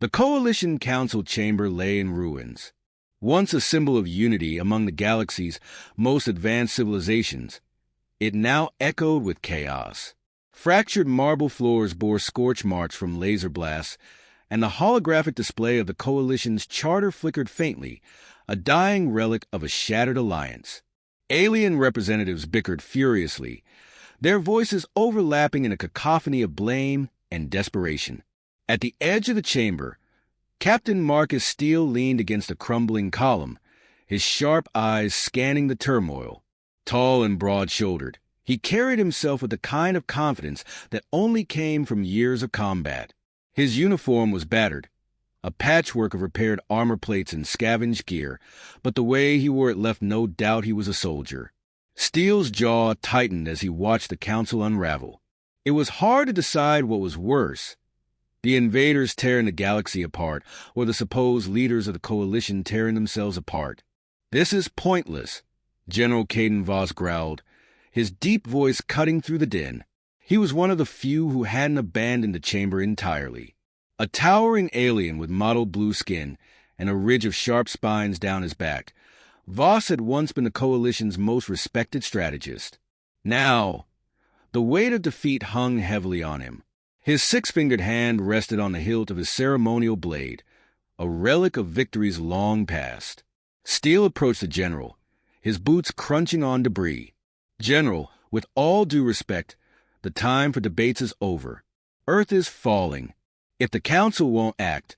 The Coalition Council chamber lay in ruins. Once a symbol of unity among the galaxy's most advanced civilizations, it now echoed with chaos. Fractured marble floors bore scorch marks from laser blasts, and the holographic display of the Coalition's charter flickered faintly, a dying relic of a shattered alliance. Alien representatives bickered furiously, their voices overlapping in a cacophony of blame and desperation. At the edge of the chamber, Captain Marcus Steele leaned against a crumbling column, his sharp eyes scanning the turmoil. Tall and broad-shouldered, he carried himself with the kind of confidence that only came from years of combat. His uniform was battered, a patchwork of repaired armor plates and scavenged gear, but the way he wore it left no doubt he was a soldier. Steele's jaw tightened as he watched the council unravel. It was hard to decide what was worse, the invaders tearing the galaxy apart, or the supposed leaders of the Coalition tearing themselves apart. "This is pointless," General Caden Voss growled, his deep voice cutting through the din. He was one of the few who hadn't abandoned the chamber entirely. A towering alien with mottled blue skin and a ridge of sharp spines down his back, Voss had once been the Coalition's most respected strategist. Now, the weight of defeat hung heavily on him. His six-fingered hand rested on the hilt of his ceremonial blade, a relic of victories long past. Steele approached the general, his boots crunching on debris. "General, with all due respect, the time for debates is over. Earth is falling. If the Council won't act,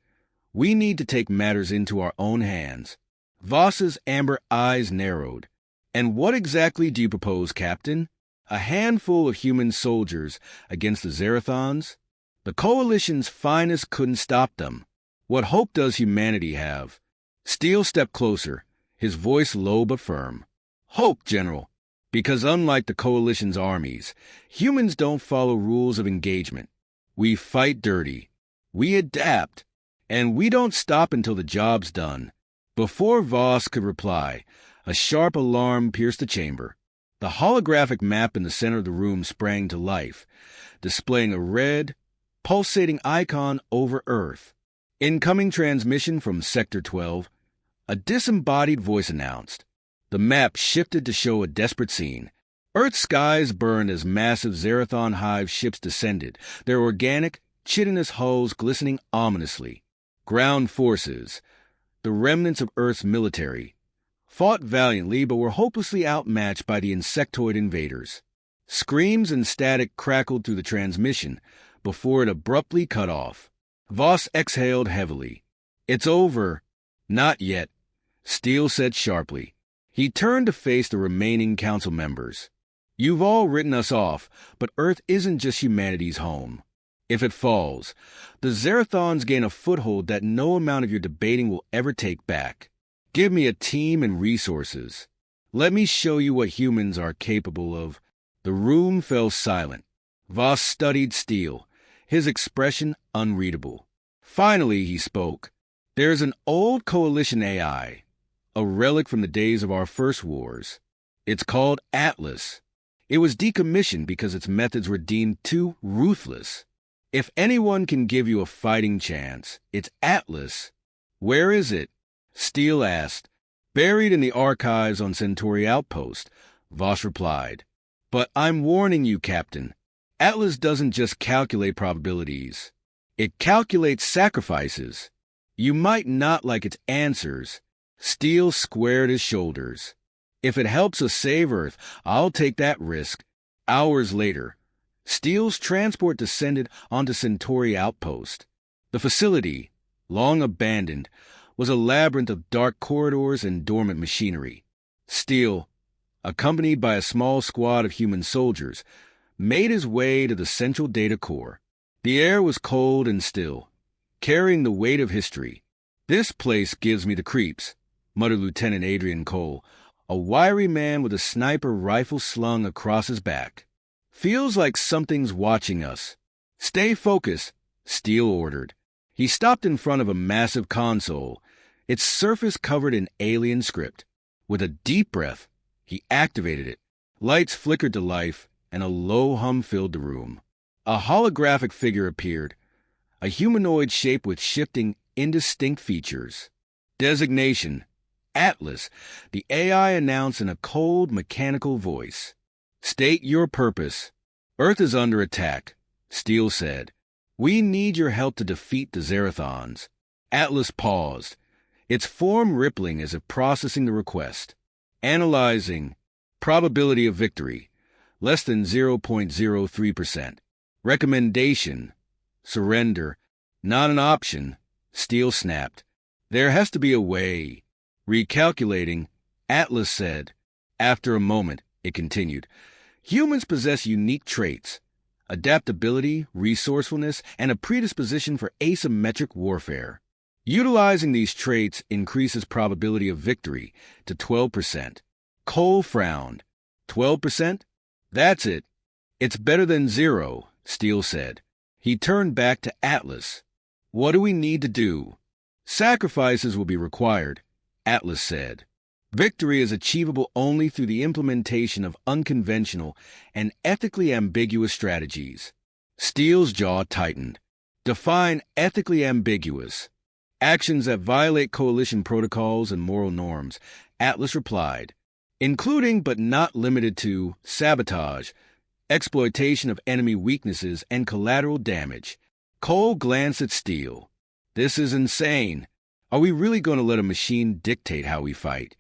we need to take matters into our own hands." Voss's amber eyes narrowed. "And what exactly do you propose, Captain? A handful of human soldiers against the Zerathons? The Coalition's finest couldn't stop them. What hope does humanity have?" Steele stepped closer, his voice low but firm. "Hope, General, because unlike the Coalition's armies, humans don't follow rules of engagement. We fight dirty. We adapt. And we don't stop until the job's done." Before Voss could reply, a sharp alarm pierced the chamber. The holographic map in the center of the room sprang to life, displaying a red, pulsating icon over Earth. "Incoming transmission from Sector 12, a disembodied voice announced. The map shifted to show a desperate scene. Earth's skies burned as massive Zerathon hive ships descended, their organic, chitinous hulls glistening ominously. Ground forces, the remnants of Earth's military, fought valiantly but were hopelessly outmatched by the insectoid invaders. Screams and static crackled through the transmission before it abruptly cut off. Voss exhaled heavily. "It's over." "Not yet," Steele said sharply. He turned to face the remaining council members. "You've all written us off, but Earth isn't just humanity's home. If it falls, the Zerathons gain a foothold that no amount of your debating will ever take back. Give me a team and resources. Let me show you what humans are capable of." The room fell silent. Voss studied Steele, his expression unreadable. Finally he spoke. "There's an old Coalition AI, a relic from the days of our first wars. It's called Atlas. It was decommissioned because its methods were deemed too ruthless. If anyone can give you a fighting chance, it's Atlas." "Where is it?" Steele asked. "Buried in the archives on Centauri Outpost," Voss replied. "But I'm warning you, Captain. Atlas doesn't just calculate probabilities. It calculates sacrifices. You might not like its answers." Steele squared his shoulders. "If it helps us save Earth, I'll take that risk." Hours later, Steele's transport descended onto Centauri Outpost. The facility, long abandoned, was a labyrinth of dark corridors and dormant machinery. Steele, accompanied by a small squad of human soldiers, made his way to the central data core. The air was cold and still, carrying the weight of history. "This place gives me the creeps," muttered Lieutenant Adrian Cole, a wiry man with a sniper rifle slung across his back. "Feels like something's watching us." "Stay focused," Steele ordered. He stopped in front of a massive console, its surface covered in alien script. With a deep breath, he activated it. Lights flickered to life, and a low hum filled the room. A holographic figure appeared, a humanoid shape with shifting, indistinct features. Designation: Atlas, the AI announced in a cold, mechanical voice. State your purpose. Earth is under attack, Steele said. We need your help to defeat the Zerathons. Atlas paused, its form rippling as if processing the request. Analyzing. Probability of victory, less than 0.03%. Recommendation: surrender. Not an option, Steele snapped. There has to be a way. Recalculating, Atlas said. After a moment, it continued. Humans possess unique traits: adaptability, resourcefulness, and a predisposition for asymmetric warfare. Utilizing these traits increases probability of victory to 12%. Cole frowned. 12%? That's it. It's better than 0, Steele said. He turned back to Atlas. What do we need to do? Sacrifices will be required, Atlas said. Victory is achievable only through the implementation of unconventional and ethically ambiguous strategies. Steele's jaw tightened. Define ethically ambiguous. Actions that violate coalition protocols and moral norms, Atlas replied, including but not limited to sabotage, exploitation of enemy weaknesses, and collateral damage. Cole glanced at Steele. This is insane. Are we really going to let a machine dictate how we fight?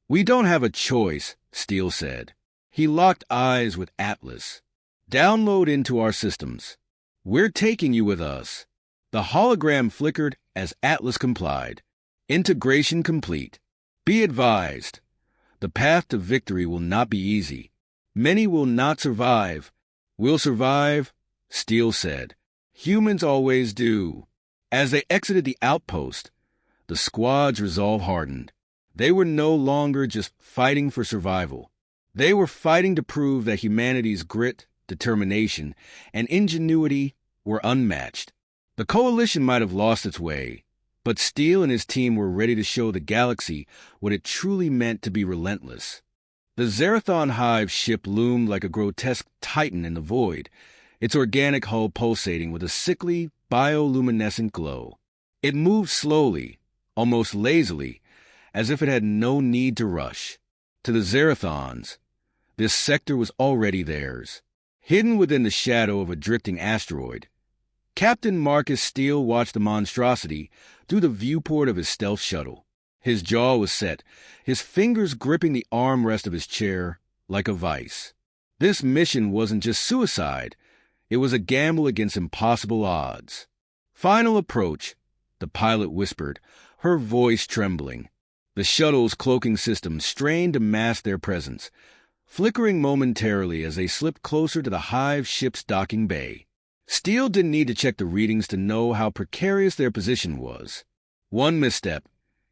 We don't have a choice, Steele said. He locked eyes with Atlas. Download into our systems. We're taking you with us. The hologram flickered as Atlas complied. Integration complete. Be advised. The path to victory will not be easy. Many will not survive. We'll survive, Steele said. Humans always do. As they exited the outpost, the squad's resolve hardened. They were no longer just fighting for survival. They were fighting to prove that humanity's grit, determination, and ingenuity were unmatched. The coalition might have lost its way, but Steele and his team were ready to show the galaxy what it truly meant to be relentless. The Zerathon Hive ship loomed like a grotesque titan in the void, its organic hull pulsating with a sickly, bioluminescent glow. It moved slowly, almost lazily, as if it had no need to rush. To the Zerathons, this sector was already theirs. Hidden within the shadow of a drifting asteroid, Captain Marcus Steele watched the monstrosity through the viewport of his stealth shuttle. His jaw was set, his fingers gripping the armrest of his chair like a vice. This mission wasn't just suicide, it was a gamble against impossible odds. Final approach, the pilot whispered, her voice trembling. The shuttle's cloaking system strained to mask their presence, flickering momentarily as they slipped closer to the Hive ship's docking bay. Steele didn't need to check the readings to know how precarious their position was. One misstep,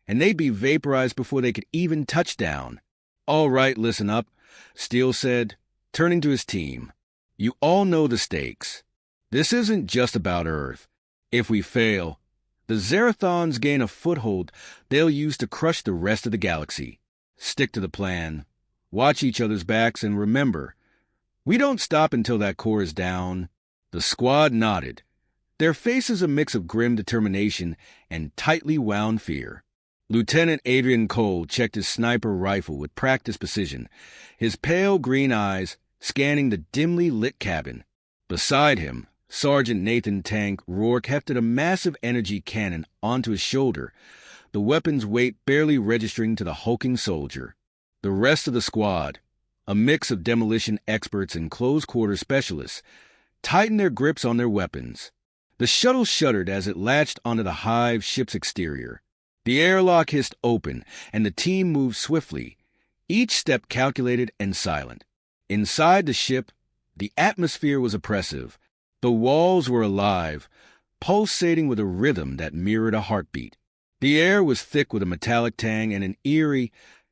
and they'd be vaporized before they could even touch down. All right, listen up, Steele said, turning to his team. You all know the stakes. This isn't just about Earth. If we fail, the Zerathons gain a foothold they'll use to crush the rest of the galaxy. Stick to the plan. Watch each other's backs and remember, we don't stop until that core is down. The squad nodded, their faces a mix of grim determination and tightly wound fear. Lieutenant Adrian Cole checked his sniper rifle with practiced precision, his pale green eyes scanning the dimly lit cabin. Beside him, Sergeant Nathan Tank Rourke hefted a massive energy cannon onto his shoulder, the weapon's weight barely registering to the hulking soldier. The rest of the squad, a mix of demolition experts and close-quarter specialists, tightened their grips on their weapons. The shuttle shuddered as it latched onto the Hive ship's exterior. The airlock hissed open, and the team moved swiftly, each step calculated and silent. Inside the ship, the atmosphere was oppressive. The walls were alive, pulsating with a rhythm that mirrored a heartbeat. The air was thick with a metallic tang, and an eerie,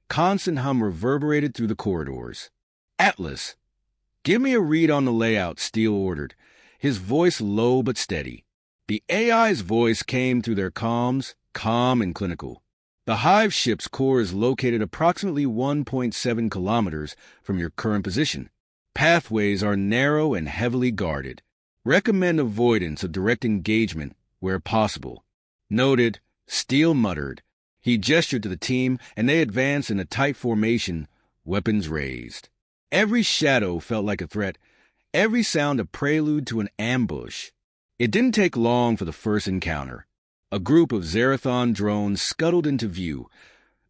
constant hum reverberated through the corridors. Atlas, give me a read on the layout, Steele ordered, his voice low but steady. The AI's voice came through their comms, calm and clinical. The Hive ship's core is located approximately 1.7 kilometers from your current position. Pathways are narrow and heavily guarded. Recommend avoidance of direct engagement where possible. Noted, Steele muttered. He gestured to the team, and they advanced in a tight formation, weapons raised. Every shadow felt like a threat, every sound a prelude to an ambush. It didn't take long for the first encounter. A group of Zerathon drones scuttled into view,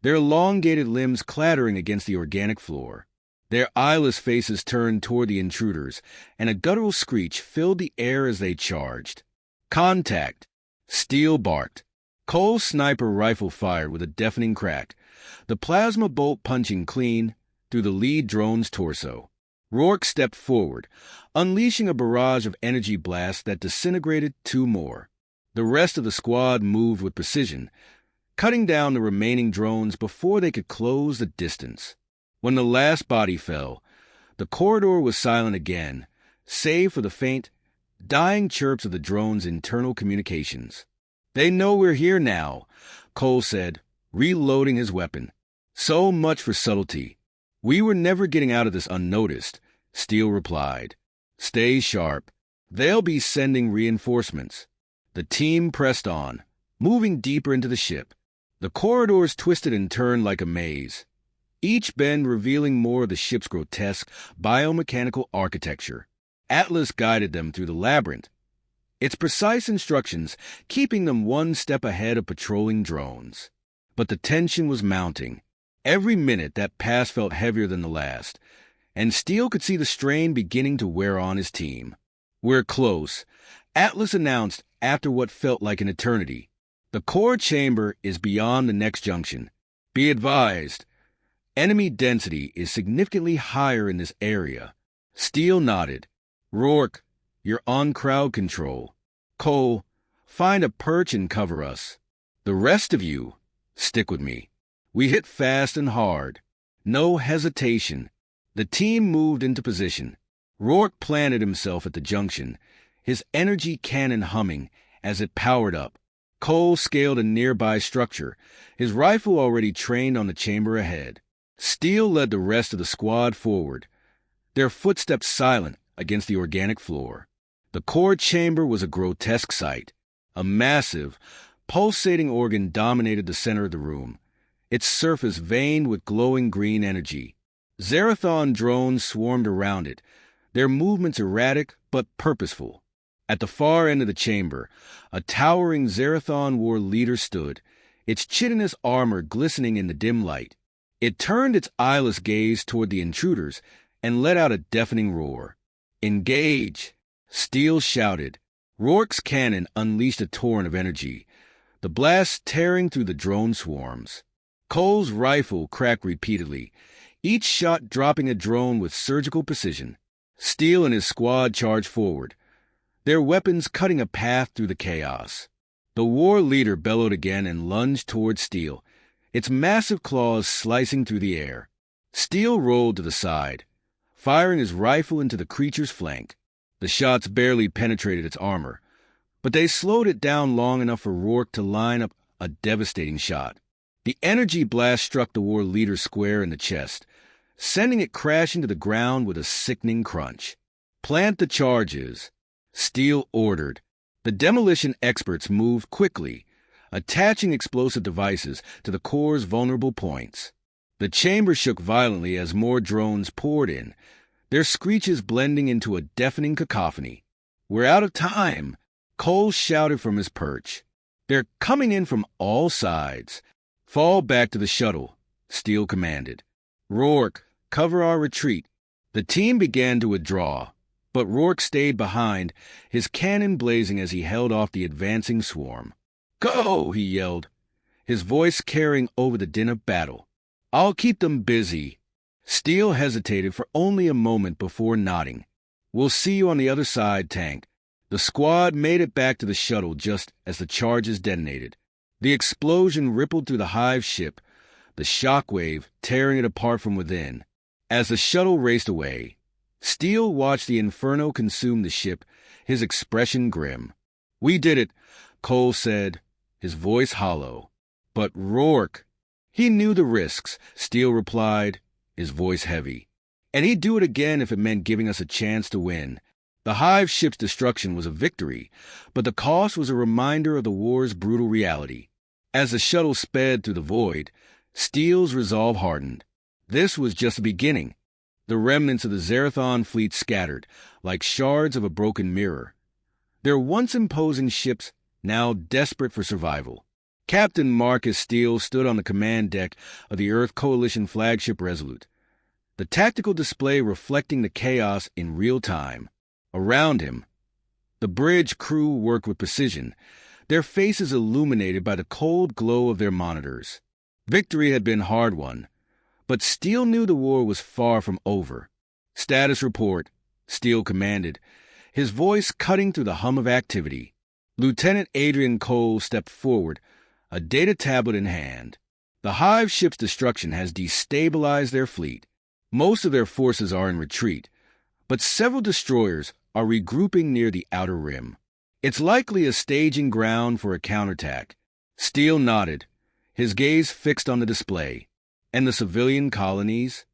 their elongated limbs clattering against the organic floor. Their eyeless faces turned toward the intruders, and a guttural screech filled the air as they charged. Contact! Steele barked. Cole's sniper rifle fired with a deafening crack, the plasma bolt punching clean through the lead drone's torso. Rourke stepped forward, unleashing a barrage of energy blasts that disintegrated two more. The rest of the squad moved with precision, cutting down the remaining drones before they could close the distance. When the last body fell, the corridor was silent again, save for the faint, dying chirps of the drone's internal communications. "They know we're here now," Cole said, reloading his weapon. "So much for subtlety. We were never getting out of this unnoticed," Steele replied. "Stay sharp. They'll be sending reinforcements." The team pressed on, moving deeper into the ship. The corridors twisted and turned like a maze, each bend revealing more of the ship's grotesque biomechanical architecture. Atlas guided them through the labyrinth, its precise instructions keeping them one step ahead of patrolling drones. But the tension was mounting. Every minute that passed felt heavier than the last, and Steele could see the strain beginning to wear on his team. "We're close," Atlas announced after what felt like an eternity. "The core chamber is beyond the next junction. Be advised, enemy density is significantly higher in this area." Steele nodded. "Rourke, you're on crowd control. Cole, find a perch and cover us. The rest of you, stick with me." We hit fast and hard. No hesitation. The team moved into position. Rourke planted himself at the junction, his energy cannon humming as it powered up. Cole scaled a nearby structure, his rifle already trained on the chamber ahead. Steele led the rest of the squad forward, their footsteps silent against the organic floor. The core chamber was a grotesque sight. A massive, pulsating organ dominated the center of the room, its surface veined with glowing green energy. Zerathon drones swarmed around it, their movements erratic but purposeful. At the far end of the chamber, a towering Zerathon war leader stood, its chitinous armor glistening in the dim light. It turned its eyeless gaze toward the intruders and let out a deafening roar. "Engage!" Steele shouted. Rourke's cannon unleashed a torrent of energy, the blast tearing through the drone swarms. Cole's rifle cracked repeatedly, each shot dropping a drone with surgical precision. Steele and his squad charged forward, their weapons cutting a path through the chaos. The war leader bellowed again and lunged toward Steele, its massive claws slicing through the air. Steele rolled to the side, firing his rifle into the creature's flank. The shots barely penetrated its armor, but they slowed it down long enough for Rourke to line up a devastating shot. The energy blast struck the war leader square in the chest, sending it crashing to the ground with a sickening crunch. "Plant the charges," Steele ordered. The demolition experts moved quickly, attaching explosive devices to the core's vulnerable points. The chamber shook violently as more drones poured in, their screeches blending into a deafening cacophony. "We're out of time," Cole shouted from his perch. "They're coming in from all sides." "Fall back to the shuttle," Steele commanded. "Rourke, cover our retreat." The team began to withdraw, but Rourke stayed behind, his cannon blazing as he held off the advancing swarm. "Go!" he yelled, his voice carrying over the din of battle. "I'll keep them busy." Steele hesitated for only a moment before nodding. "We'll see you on the other side, Tank." The squad made it back to the shuttle just as the charges detonated. The explosion rippled through the hive ship, the shockwave tearing it apart from within. As the shuttle raced away, Steele watched the inferno consume the ship, his expression grim. "We did it," Cole said, his voice hollow. "But Rourke—" "He knew the risks," Steele replied, his voice heavy. "And he'd do it again if it meant giving us a chance to win." The Hive ship's destruction was a victory, but the cost was a reminder of the war's brutal reality. As the shuttle sped through the void, Steele's resolve hardened. This was just the beginning. The remnants of the Zerathon fleet scattered, like shards of a broken mirror. Their once imposing ships now desperate for survival. Captain Marcus Steele stood on the command deck of the Earth Coalition flagship Resolute, the tactical display reflecting the chaos in real time. Around him, the bridge crew worked with precision, their faces illuminated by the cold glow of their monitors. Victory had been hard-won, but Steele knew the war was far from over. "Status report," Steele commanded, his voice cutting through the hum of activity. Lieutenant Adrian Cole stepped forward, a data tablet in hand. "The Hive ship's destruction has destabilized their fleet. Most of their forces are in retreat, but several destroyers are regrouping near the outer rim. It's likely a staging ground for a counterattack." Steele nodded, his gaze fixed on the display. "And the civilian colonies?"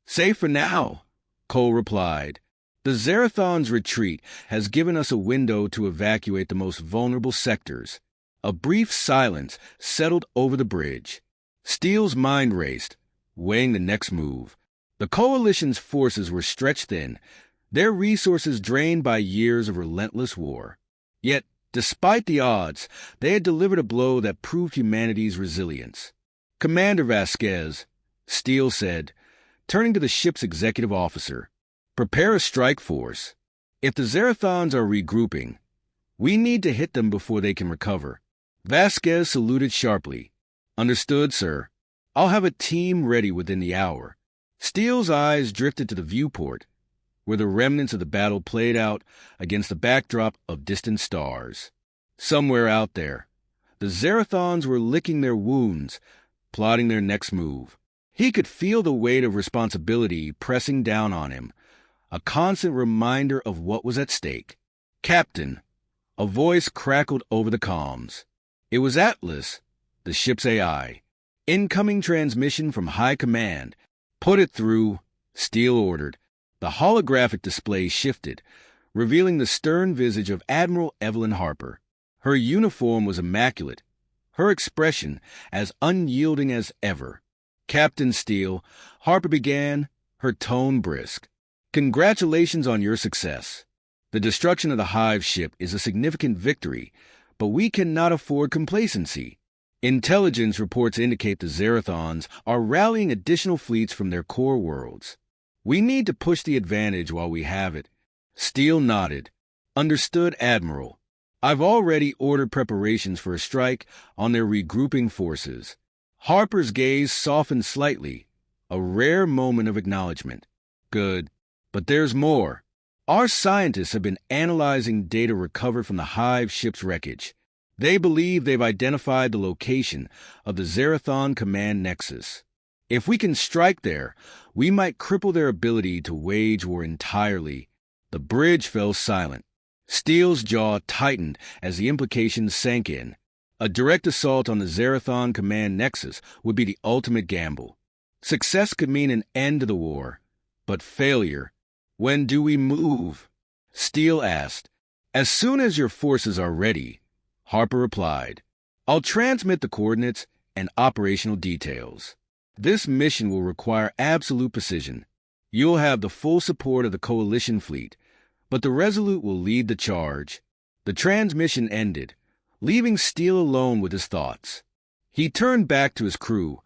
"Safe for now," Cole replied. "The Zerathon's retreat has given us a window to evacuate the most vulnerable sectors." A brief silence settled over the bridge. Steele's mind raced, weighing the next move. The Coalition's forces were stretched thin, their resources drained by years of relentless war. Yet, despite the odds, they had delivered a blow that proved humanity's resilience. "Commander Vasquez," Steele said, turning to the ship's executive officer, "prepare a strike force. If the Zerathons are regrouping, we need to hit them before they can recover." Vasquez saluted sharply. "Understood, sir. I'll have a team ready within the hour." Steele's eyes drifted to the viewport, where the remnants of the battle played out against the backdrop of distant stars. Somewhere out there, the Zerathons were licking their wounds, plotting their next move. He could feel the weight of responsibility pressing down on him, a constant reminder of what was at stake. "Captain," a voice crackled over the comms. It was Atlas, the ship's AI. "Incoming transmission from High Command." "Put it through," Steele ordered. The holographic display shifted, revealing the stern visage of Admiral Evelyn Harper. Her uniform was immaculate, her expression as unyielding as ever. "Captain Steele," Harper began, her tone brisk. "Congratulations on your success. The destruction of the Hive ship is a significant victory, but we cannot afford complacency. Intelligence reports indicate the Zerathons are rallying additional fleets from their core worlds. We need to push the advantage while we have it." Steele nodded. "Understood, Admiral. I've already ordered preparations for a strike on their regrouping forces." Harper's gaze softened slightly, a rare moment of acknowledgement. "Good. But there's more. Our scientists have been analyzing data recovered from the Hive ship's wreckage. They believe they've identified the location of the Zerathon command nexus. If we can strike there, we might cripple their ability to wage war entirely." The bridge fell silent. Steele's jaw tightened as the implications sank in. A direct assault on the Zerathon command nexus would be the ultimate gamble. Success could mean an end to the war, but failure. "When do we move?" Steele asked. "As soon as your forces are ready," Harper replied. "I'll transmit the coordinates and operational details. This mission will require absolute precision. You'll have the full support of the Coalition fleet, but the Resolute will lead the charge." The transmission ended, leaving Steele alone with his thoughts. He turned back to his crew,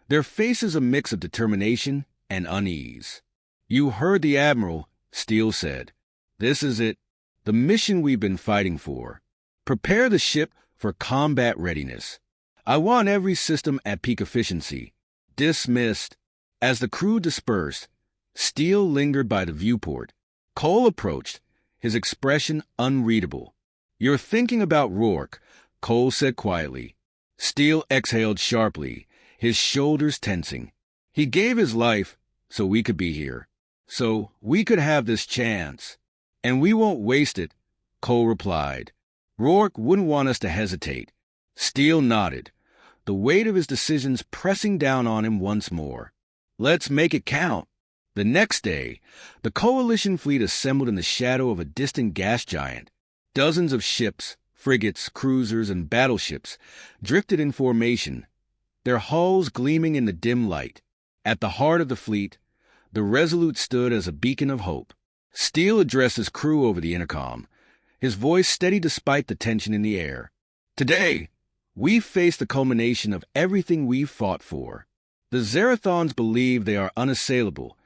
their faces a mix of determination and unease. "You heard the Admiral," Steele said. "This is it, the mission we've been fighting for. Prepare the ship for combat readiness. I want every system at peak efficiency." Dismissed. As the crew dispersed, Steele lingered by the viewport. Cole approached, his expression unreadable. "You're thinking about Rourke," Cole said quietly. Steele exhaled sharply, his shoulders tensing. "He gave his life so we could be here, so we could have this chance. And we won't waste it," Cole replied. "Rourke wouldn't want us to hesitate." Steele nodded, the weight of his decisions pressing down on him once more. "Let's make it count." The next day, the coalition fleet assembled in the shadow of a distant gas giant. Dozens of ships, frigates, cruisers, and battleships drifted in formation, their hulls gleaming in the dim light. At the heart of the fleet, the Resolute stood as a beacon of hope. Steele addressed his crew over the intercom, his voice steady despite the tension in the air. "Today, we face the culmination of everything we've fought for. The Zerathons believe they are unassailable,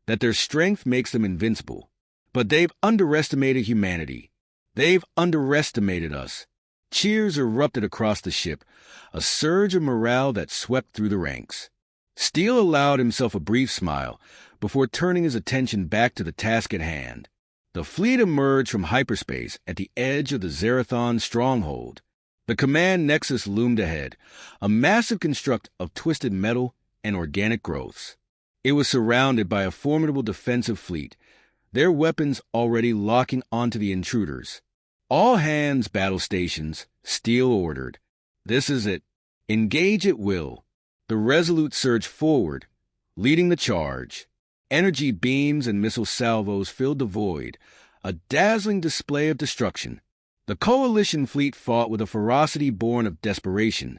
that their strength makes them invincible. But they've underestimated humanity. They've underestimated us." Cheers erupted across the ship, a surge of morale that swept through the ranks. Steele allowed himself a brief smile before turning his attention back to the task at hand. The fleet emerged from hyperspace at the edge of the Zerathon stronghold. The command nexus loomed ahead, a massive construct of twisted metal and organic growths. It was surrounded by a formidable defensive fleet, their weapons already locking onto the intruders. "All hands battle stations," Steele ordered. "This is it. Engage at will." The Resolute surged forward, leading the charge. Energy beams and missile salvos filled the void, a dazzling display of destruction. The coalition fleet fought with a ferocity born of desperation,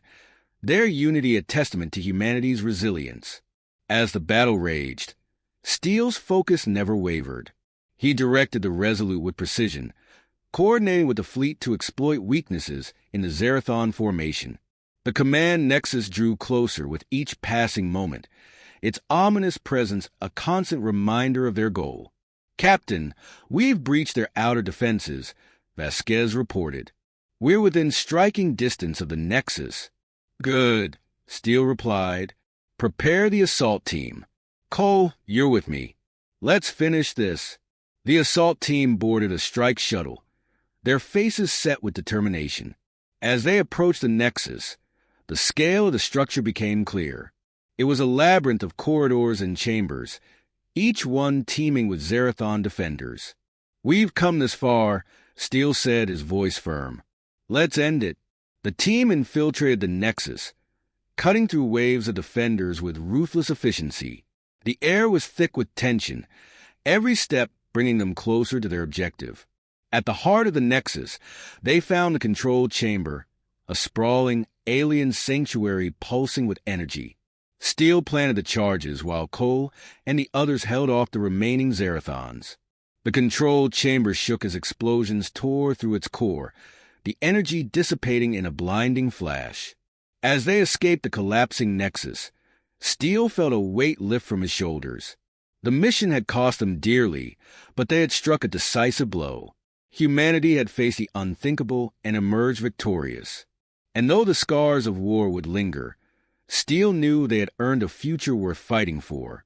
their unity a testament to humanity's resilience. As the battle raged, Steele's focus never wavered. He directed the Resolute with precision, coordinating with the fleet to exploit weaknesses in the Zerathon formation. The command nexus drew closer with each passing moment, its ominous presence a constant reminder of their goal. "Captain, we've breached their outer defenses," Vasquez reported. "We're within striking distance of the nexus." "Good," Steele replied. "Prepare the assault team. Cole, you're with me. Let's finish this." The assault team boarded a strike shuttle, their faces set with determination. As they approached the nexus, the scale of the structure became clear. It was a labyrinth of corridors and chambers, each one teeming with Zerathon defenders. "We've come this far," Steele said, his voice firm. "Let's end it." The team infiltrated the nexus, cutting through waves of defenders with ruthless efficiency. The air was thick with tension, every step bringing them closer to their objective. At the heart of the nexus, they found the control chamber, a sprawling, alien sanctuary pulsing with energy. Steele planted the charges while Cole and the others held off the remaining Zerathons. The control chamber shook as explosions tore through its core, the energy dissipating in a blinding flash. As they escaped the collapsing nexus, Steele felt a weight lift from his shoulders. The mission had cost them dearly, but they had struck a decisive blow. Humanity had faced the unthinkable and emerged victorious. And though the scars of war would linger, Steele knew they had earned a future worth fighting for.